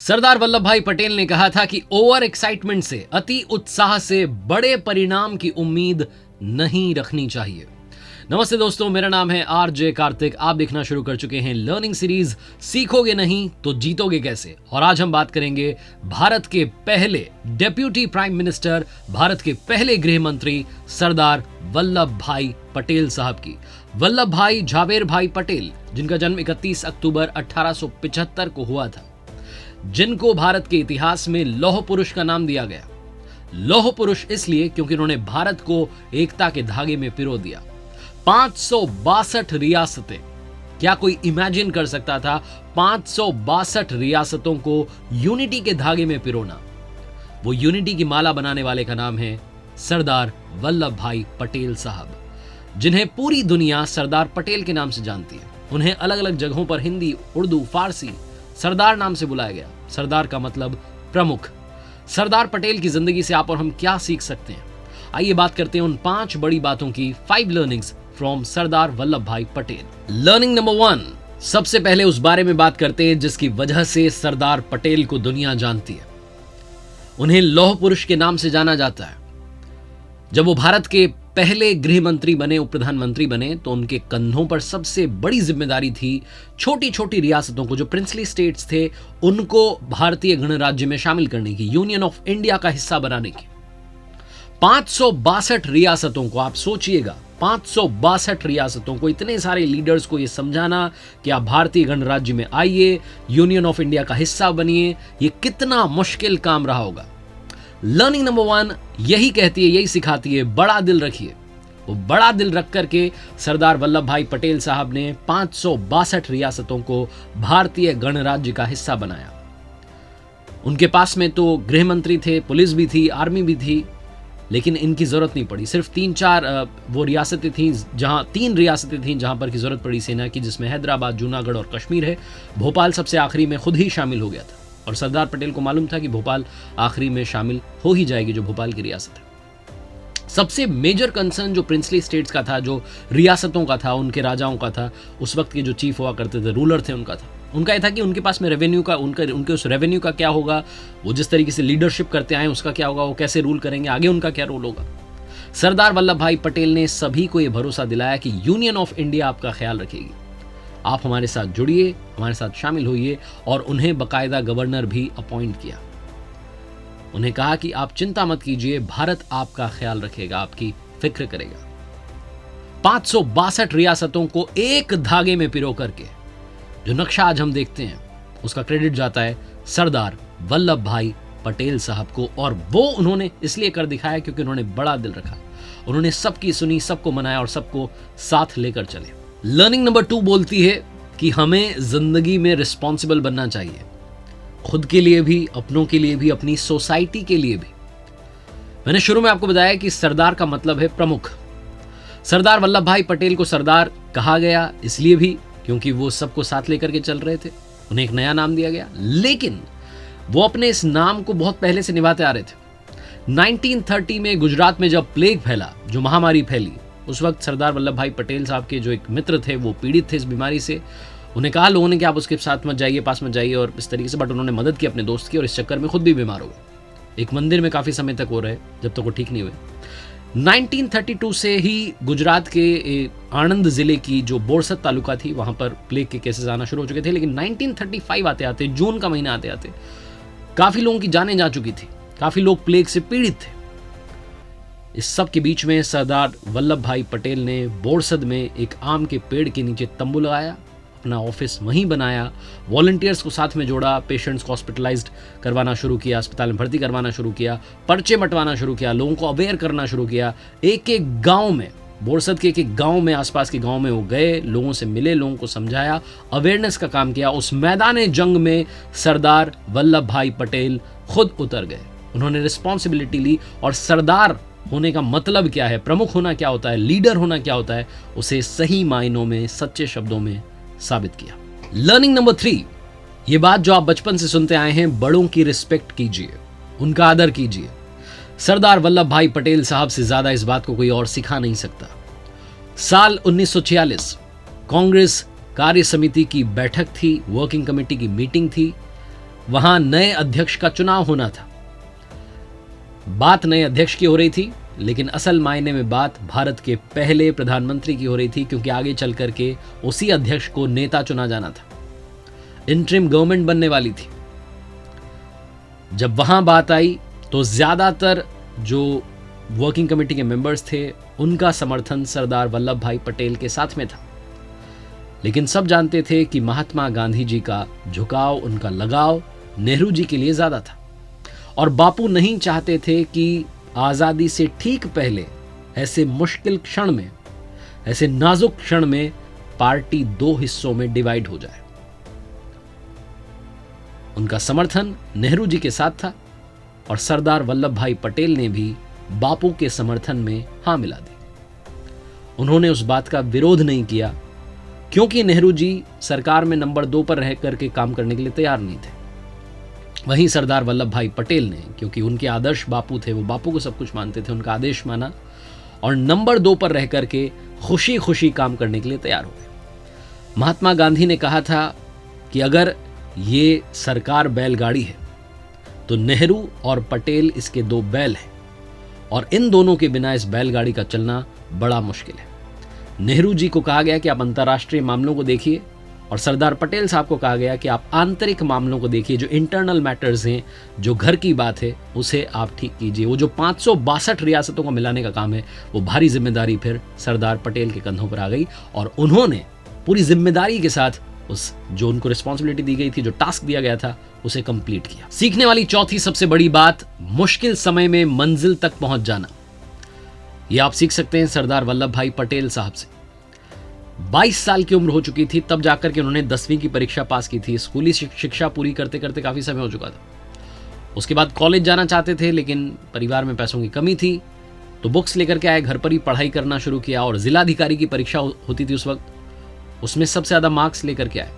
सरदार वल्लभ भाई पटेल ने कहा था कि ओवर एक्साइटमेंट से, अति उत्साह से बड़े परिणाम की उम्मीद नहीं रखनी चाहिए। नमस्ते दोस्तों, मेरा नाम है आरजे कार्तिक। आप देखना शुरू कर चुके हैं लर्निंग सीरीज सीखोगे नहीं तो जीतोगे कैसे। और आज हम बात करेंगे भारत के पहले डेप्यूटी प्राइम मिनिस्टर, भारत के पहले गृह मंत्री सरदार वल्लभ भाई पटेल साहब की। वल्लभ भाई झावेर भाई पटेल, जिनका जन्म 31 अक्टूबर 1875 को हुआ था, जिनको भारत के इतिहास में लौह पुरुष का नाम दिया गया। लौह पुरुष इसलिए क्योंकि उन्होंने भारत को एकता के धागे में पिरो दिया। 562 रियासतें, क्या कोई इमेजिन कर सकता था 562 रियासतों को यूनिटी के धागे में पिरोना? वो यूनिटी की माला बनाने वाले का नाम है सरदार वल्लभ भाई पटेल साहब, जिन्हें पूरी दुनिया सरदार पटेल के नाम से जानती है। उन्हें अलग अलग जगहों पर हिंदी, उर्दू, फारसी सरदार नाम से बुलाया गया। सरदार का मतलब प्रमुख। सरदार पटेल की जिंदगी से आप और हम क्या सीख सकते हैं? आइए बात करते हैं उन 5 बड़ी बातों की, 5 लर्निंग्स फ्रॉम सरदार वल्लभ भाई पटेल। लर्निंग नंबर 1, सबसे पहले उस बारे में बात करते हैं जिसकी वजह से सरदार पटेल को दुनिया जानती है। उन्हें लौह पुरुष के नाम से जाना जाता है। जब वो भारत के पहले गृह मंत्री बने, उप प्रधानमंत्री बने, तो उनके कंधों पर सबसे बड़ी जिम्मेदारी थी छोटी छोटी रियासतों को, जो प्रिंसली स्टेट्स थे, उनको भारतीय गणराज्य में शामिल करने की, यूनियन ऑफ इंडिया का हिस्सा बनाने की। 562 रियासतों को आप सोचिएगा, 562 रियासतों को, इतने सारे लीडर्स को यह समझाना कि आप भारतीय गणराज्य में आइए, यूनियन ऑफ इंडिया का हिस्सा बनिए, यह कितना मुश्किल काम रहा होगा। लर्निंग नंबर 1 यही कहती है, यही सिखाती है, बड़ा दिल रखिए। वो बड़ा दिल रख करके सरदार वल्लभ भाई पटेल साहब ने 562 रियासतों को भारतीय गणराज्य का हिस्सा बनाया। उनके पास में तो गृह मंत्री थे, पुलिस भी थी, आर्मी भी थी, लेकिन इनकी जरूरत नहीं पड़ी। सिर्फ 3-4 वो रियासतें थीं, जहां 3 रियासतें थीं जहां पर की जरूरत पड़ी सेना की, जिसमें हैदराबाद, जूनागढ़ और कश्मीर है। भोपाल सबसे आखिरी में खुद ही शामिल हो गया था, और सरदार पटेल को मालूम था कि भोपाल आखिरी में शामिल हो ही जाएगी, जो भोपाल की रियासत है। सबसे मेजर कंसर्न जो प्रिंसली स्टेट्स का था, जो रियासतों का था, उनके राजाओं का था, उस वक्त के जो चीफ हुआ करते थे, रूलर थे, उनका यह था कि उनके पास में रेवेन्यू का, उनके उस रेवेन्यू का क्या होगा, वो जिस तरीके से लीडरशिप करते आए उसका क्या होगा, वो कैसे रूल करेंगे, आगे उनका क्या रोल होगा। सरदार वल्लभ भाई पटेल ने सभी को यह भरोसा दिलाया कि यूनियन ऑफ इंडिया आपका ख्याल रखेगी, आप हमारे साथ जुड़िए, हमारे साथ शामिल होइए। और उन्हें बकायदा गवर्नर भी अपॉइंट किया। उन्हें कहा कि आप चिंता मत कीजिए, भारत आपका ख्याल रखेगा, आपकी फिक्र करेगा। 562 रियासतों को एक धागे में पिरो करके जो नक्शा आज हम देखते हैं, उसका क्रेडिट जाता है सरदार वल्लभ भाई पटेल साहब को। और वो उन्होंने इसलिए कर दिखाया क्योंकि उन्होंने बड़ा दिल रखा। उन्होंने सबकी सुनी, सबको मनाया और सबको साथ लेकर चले। लर्निंग नंबर 2 बोलती है कि हमें जिंदगी में रिस्पॉन्सिबल बनना चाहिए, खुद के लिए भी, अपनों के लिए भी, अपनी सोसाइटी के लिए भी। मैंने शुरू में आपको बताया कि सरदार का मतलब है प्रमुख। सरदार वल्लभ भाई पटेल को सरदार कहा गया इसलिए भी क्योंकि वो सबको साथ लेकर के चल रहे थे। उन्हें एक नया नाम दिया गया, लेकिन वो अपने इस नाम को बहुत पहले से निभाते आ रहे थे। 1930 में गुजरात में जब प्लेग फैला, जो महामारी फैली, उस वक्त सरदार वल्लभ भाई पटेल साहब के जो एक मित्र थे, वो पीड़ित थे इस बीमारी से। उन्हें कहा लोगों ने कि आप उसके साथ मत जाइए, पास मत जाइए, और इस तरीके से, बट उन्होंने मदद की अपने दोस्त की, और इस चक्कर में खुद भी बीमार हो गए। एक मंदिर में काफ़ी समय तक हो रहे जब तक वो ठीक नहीं हुए। 1932 से ही गुजरात के आणंद जिले की जो बोरसद तालुका थी, वहाँ पर प्लेग के केसेस आना शुरू हो चुके थे। लेकिन 1935 आते आते, जून का महीना आते आते, काफ़ी लोगों की जानें जा चुकी थी, काफ़ी लोग प्लेग से पीड़ित थे। इस सब के बीच में सरदार वल्लभ भाई पटेल ने बोरसद में एक आम के पेड़ के नीचे तंबू लगाया, अपना ऑफिस वहीं बनाया, वॉलंटियर्स को साथ में जोड़ा, पेशेंट्स को हॉस्पिटलाइज्ड करवाना शुरू किया, अस्पताल में भर्ती करवाना शुरू किया, पर्चे बंटवाना शुरू किया, लोगों को अवेयर करना शुरू किया। एक एक गांव में, बोरसद के एक गांव में, आसपास के गांव में वो गए, लोगों से मिले, लोगों को समझाया, अवेयरनेस का काम किया। उस मैदान जंग में सरदार वल्लभ भाई पटेल खुद उतर गए। उन्होंने रिस्पॉन्सिबिलिटी ली, और सरदार होने का मतलब क्या है, प्रमुख होना क्या होता है, लीडर होना क्या होता है, उसे सही मायनों में, सच्चे शब्दों में साबित किया। लर्निंग नंबर 3, ये बात जो आप बचपन से सुनते आए हैं, बड़ों की रिस्पेक्ट कीजिए, उनका आदर कीजिए। सरदार वल्लभ भाई पटेल साहब से ज्यादा इस बात को कोई और सिखा नहीं सकता। साल 1946 कांग्रेस कार्य समिति की बैठक थी, वर्किंग कमेटी की मीटिंग थी। वहां नए अध्यक्ष का चुनाव होना था। बात नए अध्यक्ष की हो रही थी, लेकिन असल मायने में बात भारत के पहले प्रधानमंत्री की हो रही थी, क्योंकि आगे चल करके उसी अध्यक्ष को नेता चुना जाना था। इंटरिम गवर्नमेंट बनने वाली थी। जब वहां बात आई तो ज्यादातर जो वर्किंग कमेटी के मेंबर्स थे उनका समर्थन सरदार वल्लभ भाई पटेल के साथ में था, लेकिन सब जानते थे कि महात्मा गांधी जी का झुकाव, उनका लगाव नेहरू जी के लिए ज्यादा था, और बापू नहीं चाहते थे कि आजादी से ठीक पहले ऐसे मुश्किल क्षण में, ऐसे नाजुक क्षण में पार्टी दो हिस्सों में डिवाइड हो जाए। उनका समर्थन नेहरू जी के साथ था और सरदार वल्लभ भाई पटेल ने भी बापू के समर्थन में हां मिला दी। उन्होंने उस बात का विरोध नहीं किया, क्योंकि नेहरू जी सरकार में नंबर 2 पर रह करके काम करने के लिए तैयार नहीं थे। वहीं सरदार वल्लभ भाई पटेल ने, क्योंकि उनके आदर्श बापू थे, वो बापू को सब कुछ मानते थे, उनका आदेश माना और नंबर 2 पर रह करके खुशी खुशी काम करने के लिए तैयार हो गए। महात्मा गांधी ने कहा था कि अगर ये सरकार बैलगाड़ी है तो नेहरू और पटेल इसके 2 बैल हैं, और इन दोनों के बिना इस बैलगाड़ी का चलना बड़ा मुश्किल है। नेहरू जी को कहा गया कि आप अंतर्राष्ट्रीय मामलों को देखिए, और सरदार पटेल साहब को कहा गया कि आप आंतरिक मामलों को देखिए, जो इंटरनल मैटर्स हैं, जो घर की बात है, उसे आप ठीक कीजिए। वो जो 562 रियासतों को मिलाने का काम है, वो भारी जिम्मेदारी फिर सरदार पटेल के कंधों पर आ गई, और उन्होंने पूरी जिम्मेदारी के साथ उस जो उनको रिस्पॉन्सिबिलिटी दी गई थी, जो टास्क दिया गया था, उसे कंप्लीट किया। सीखने वाली चौथी सबसे बड़ी बात, मुश्किल समय में मंजिल तक पहुंच जाना। यह आप सीख सकते हैं सरदार वल्लभ भाई पटेल साहब से। 22 साल की उम्र हो चुकी थी तब जाकर के उन्होंने 10वीं की परीक्षा पास की थी। स्कूली शिक्षा पूरी करते करते काफी समय हो चुका था। उसके बाद कॉलेज जाना चाहते थे, लेकिन परिवार में पैसों की कमी थी, तो बुक्स लेकर के आए, घर पर ही पढ़ाई करना शुरू किया, और जिलाधिकारी की परीक्षा होती थी उस वक्त, उसमें सबसे ज्यादा मार्क्स लेकर के आए।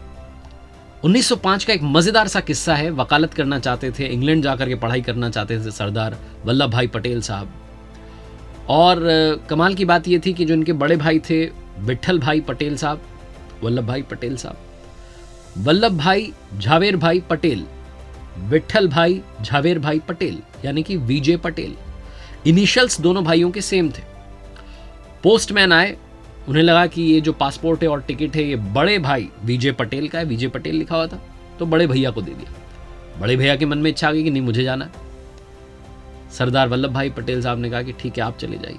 1905 का एक मजेदार सा किस्सा है। वकालत करना चाहते थे, इंग्लैंड जाकर के पढ़ाई करना चाहते थे सरदार वल्लभ भाई पटेल साहब, और कमाल की बात यह थी कि जो इनके बड़े भाई थे विट्ठल भाई पटेल साहब, वल्लभ भाई पटेल साहब, वल्लभ भाई झावेर भाई पटेल, विट्ठल भाई झावेर भाई पटेल, यानी कि विजय पटेल, इनिशियल्स दोनों भाइयों के सेम थे। पोस्टमैन आए, उन्हें लगा कि ये जो पासपोर्ट है और टिकट है ये बड़े भाई विजय पटेल का है, विजय पटेल लिखा हुआ था, तो बड़े भैया को दे दिया। बड़े भैया के मन में इच्छा आ गई कि नहीं, मुझे जाना है। सरदार वल्लभ भाई पटेल साहब ने कहा कि ठीक है, आप चले जाइए।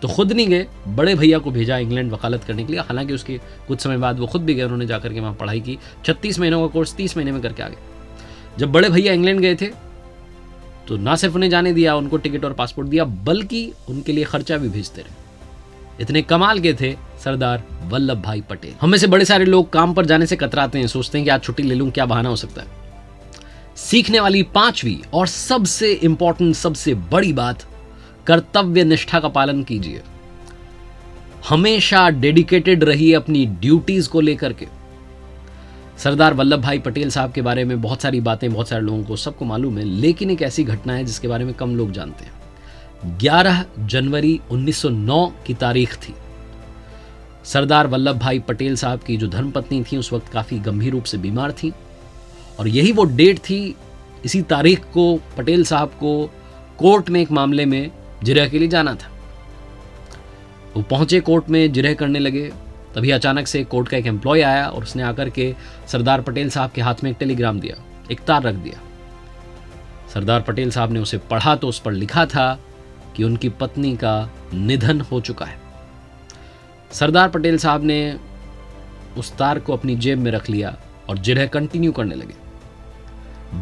तो खुद नहीं गए, बड़े भैया को भेजा इंग्लैंड वकालत करने के लिए। हालांकि उसके कुछ समय बाद वो खुद भी गए, उन्होंने जाकर के वहाँ पढ़ाई की। 36 महीनों का कोर्स 30 महीने में करके आ गए। जब बड़े भैया इंग्लैंड गए थे तो ना सिर्फ उन्हें जाने दिया, उनको टिकट और पासपोर्ट दिया, बल्कि उनके लिए खर्चा भी भेजते रहे। इतने कमाल के थे सरदार वल्लभ भाई पटेल। हम में से बड़े सारे लोग काम पर जाने से कतराते हैं, सोचते हैं कि आज छुट्टी ले लूं, क्या बहाना हो सकता है। सीखने वाली 5वीं और सबसे इंपॉर्टेंट, सबसे बड़ी बात, कर्तव्य निष्ठा का पालन कीजिए। हमेशा डेडिकेटेड रहिए अपनी ड्यूटीज को लेकर के। सरदार वल्लभ भाई पटेल साहब के बारे में बहुत सारी बातें बहुत सारे लोगों को सबको मालूम है, लेकिन एक ऐसी घटना है जिसके बारे में कम लोग जानते हैं। 11 जनवरी 1909 की तारीख थी। सरदार वल्लभ भाई पटेल साहब की जो धर्मपत्नी थी उस वक्त काफी गंभीर रूप से बीमार थी, और यही वो डेट थी। इसी तारीख को पटेल साहब को कोर्ट में एक मामले में जिरह के लिए जाना था। वो पहुंचे कोर्ट में, जिरह करने लगे, तभी अचानक से कोर्ट का एक एम्प्लॉय आया और उसने आकर के सरदार पटेल साहब के हाथ में एक टेलीग्राम दिया, एक तार रख दिया। सरदार पटेल साहब ने उसे पढ़ा तो उस पर लिखा था कि उनकी पत्नी का निधन हो चुका है। सरदार पटेल साहब ने उस तार को अपनी जेब में रख लिया और जिरह कंटिन्यू करने लगे।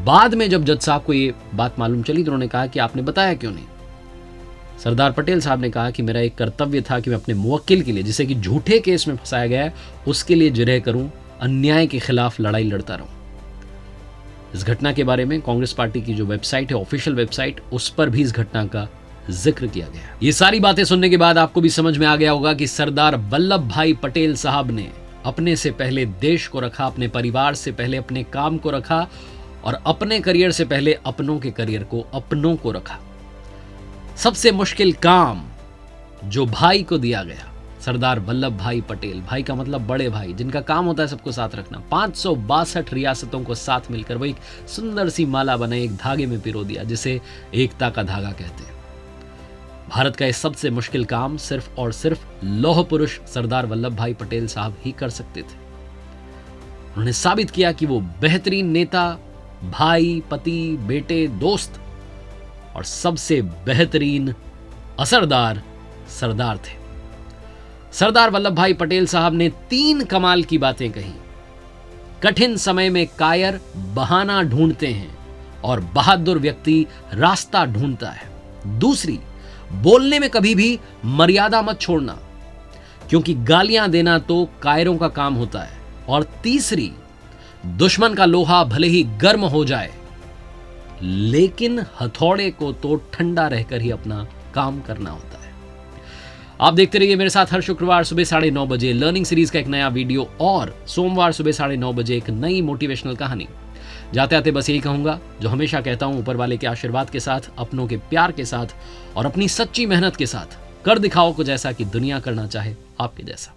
बाद में जब जज साहब को ये बात मालूम चली तो उन्होंने कहा कि आपने बताया क्यों नहीं। सरदार पटेल साहब ने कहा कि मेरा एक कर्तव्य था कि मैं अपने मुवक्किल के लिए, जिसे कि झूठे केस में फंसाया गया है, उसके लिए जिरह करूं, अन्याय के खिलाफ लड़ाई लड़ता रहूं। इस घटना के बारे में कांग्रेस पार्टी की जो वेबसाइट है, ऑफिशियल वेबसाइट, उस पर भी इस घटना का जिक्र किया गया। ये सारी बातें सुनने के बाद आपको भी समझ में आ गया होगा कि सरदार वल्लभ भाई पटेल साहब ने अपने से पहले देश को रखा, अपने परिवार से पहले अपने काम को रखा, और अपने करियर से पहले अपनों के करियर को, अपनों को रखा। सबसे मुश्किल काम जो भाई को दिया गया, सरदार वल्लभ भाई पटेल, भाई का मतलब बड़े भाई, जिनका काम होता है सबको साथ रखना। 562 रियासतों को साथ मिलकर वो एक सुंदर सी माला बनाई, एक धागे में पिरो दिया, जिसे एकता का धागा कहते हैं। भारत का ये सबसे मुश्किल काम सिर्फ और सिर्फ लौह पुरुष सरदार वल्लभ भाई पटेल साहब ही कर सकते थे। उन्होंने साबित किया कि वो बेहतरीन नेता, भाई, पति, बेटे, दोस्त और सबसे बेहतरीन असरदार सरदार थे। सरदार वल्लभ भाई पटेल साहब ने 3 कमाल की बातें कही। कठिन समय में कायर बहाना ढूंढते हैं और बहादुर व्यक्ति रास्ता ढूंढता है। दूसरी, बोलने में कभी भी मर्यादा मत छोड़ना, क्योंकि गालियां देना तो कायरों का काम होता है। और तीसरी, दुश्मन का लोहा भले ही गर्म हो जाए, लेकिन हथौड़े को तो ठंडा रहकर ही अपना काम करना होता है। आप देखते रहिए मेरे साथ हर शुक्रवार सुबह 9:30 बजे लर्निंग सीरीज का एक नया वीडियो और सोमवार सुबह 9:30 बजे एक नई मोटिवेशनल कहानी। जाते आते बस यही कहूंगा जो हमेशा कहता हूं, ऊपर वाले के आशीर्वाद के साथ, अपनों के प्यार के साथ और अपनी सच्ची मेहनत के साथ कर दिखाओ कुछ ऐसा कि दुनिया करना चाहे आपके जैसा।